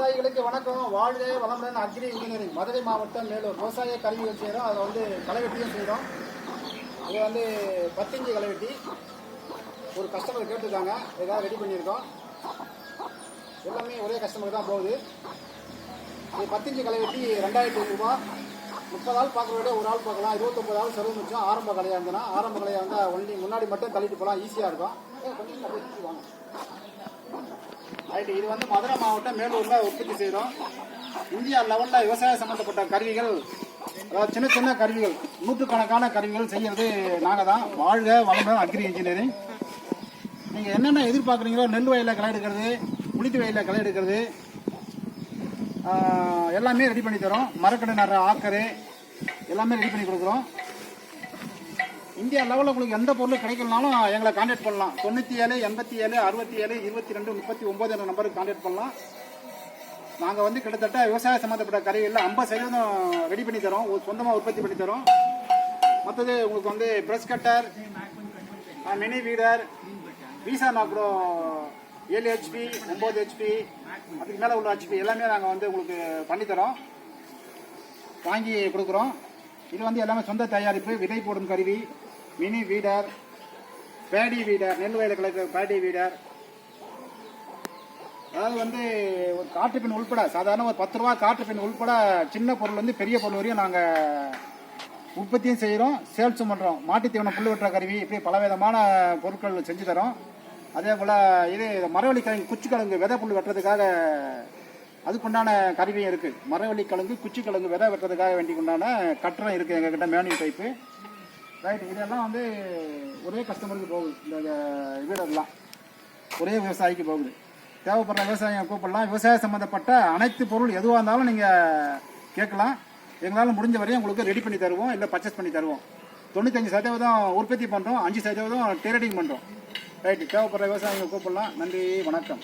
விவசாயிகளுக்கு வணக்கம். வாழ்க வளமுடன். அக்ரி இன்ஜினியரிங், மதுரை மாவட்டம், மேலூர். விவசாய கருவிகள் செய்கிறோம். அதில் வந்து களைவெட்டியும் செய்கிறோம். இது வந்து 10 இன்ச்சு களைவெட்டி. ஒரு கஸ்டமர் கேட்டிருக்காங்க, ஏதாவது ரெடி பண்ணியிருக்கோம். எல்லாமே ஒரே கஸ்டமருக்கு தான் போகுது. இது 10 இன்ச்சு களைவெட்டி 2500 ரூபா. 30 ஆள் பார்க்குற விட ஒரு ஆள் பார்க்கலாம். 29 ஆள் செலவு மிச்சம். ஆரம்ப கலையாக இருந்ததுன்னா, ஆரம்ப கலையாக இருந்தால் ஒன்லி முன்னாடி மட்டும் தள்ளிட்டு போகலாம், ஈஸியாக இருக்கும். கொஞ்சம் வாங்க. ரைட்டு. இது வந்து மதுரை மாவட்டம், மேலூரில் உற்பத்தி செய்கிறோம். இந்தியா லெவலில் விவசாய சம்மந்தப்பட்ட கருவிகள், அதாவது சின்ன சின்ன கருவிகள், நூற்றுக்கணக்கான கருவிகள் செய்கிறது நாங்கள் தான். வாழ்க வளமுடன் அக்ரி இன்ஜினியரிங். நீங்கள் என்னென்ன எதிர்பார்க்குறீங்களோ, நெல் வயலில் களை எடுக்கிறது, உளுந்து வயலில் களை எடுக்கிறது, எல்லாமே ரெடி பண்ணி தரோம். மரக்கடை நடுற ஆக்கரு எல்லாமே ரெடி பண்ணி கொடுக்குறோம். இந்தியா லெவலில் உங்களுக்கு எந்த பொருள் கிடைக்கலனாலும் எங்களை கான்டாக்ட் பண்ணலாம். 97 87 67 22 39 என்ற நம்பருக்கு கான்டாக்ட் பண்ணலாம். நாங்கள் வந்து கிட்டத்தட்ட விவசாய சம்மந்தப்பட்ட கருவிகளில் 50% ரெடி பண்ணி தரோம், சொந்தமாக உற்பத்தி பண்ணி தரோம். மற்றது உங்களுக்கு வந்து ப்ரெஸ் கட்டர், மினி வீடர், வீசானா கூட 7 HP 9 HP அதுக்கு மேலே உள்ள HP எல்லாமே நாங்கள் வந்து உங்களுக்கு பண்ணித்தரோம், வாங்கி கொடுக்குறோம். இது வந்து எல்லாமே சொந்த தயாரிப்பு. விதை போடும் கருவி, மினி வீடர், பேடி வீடர், நெல் வயலை கலக்கிற பேடி வீடர், அதாவது வந்து ஒரு காட்டுப்பின் உள்பட, சாதாரண ஒரு 10 ரூபா காட்டுப்பின் உள்பட சின்ன பொருள் வந்து பெரிய பொருள் வரையும் நாங்கள் உற்பத்தியும் செய்கிறோம், சேல்ஸும் பண்ணுறோம். மாட்டுத்தீவனம், புல் வெட்டுற கருவி, இப்படி பலவிதமான பொருட்கள் செஞ்சு தரோம். அதே போல் இது மரவள்ளி கிழங்கு, குச்சி கிழங்கு, விதை புல் வெட்டுறதுக்காக அதுக்குண்டான கருவியும் இருக்குது. மரவள்ளி கிழங்கு, குச்சி கிழங்கு விதை வெட்டுறதுக்காக வேண்டிக்குண்டான கட்டரம் இருக்குது எங்ககிட்ட, மேனுவல் டைப்பு. ரைட். இதெல்லாம் வந்து ஒரே கஸ்டமருக்கு போகுது. இந்த வீடெல்லாம் ஒரே விவசாயிக்கு போகுது. தேவைப்படுற விவசாயம் கூப்பிடலாம். விவசாய சம்மந்தப்பட்ட அனைத்து பொருள் எதுவாக இருந்தாலும் நீங்கள் கேட்கலாம். எங்களால் முடிஞ்ச வரையும் உங்களுக்கு ரெடி பண்ணி தருவோம், இல்லை பர்ச்சேஸ் பண்ணி தருவோம். 95% உற்பத்தி பண்ணுறோம், 5% ட்ரேடிங் பண்ணுறோம். ரைட்டு. தேவைப்படுற விவசாயிகள் கூப்பிடலாம். நன்றி, வணக்கம்.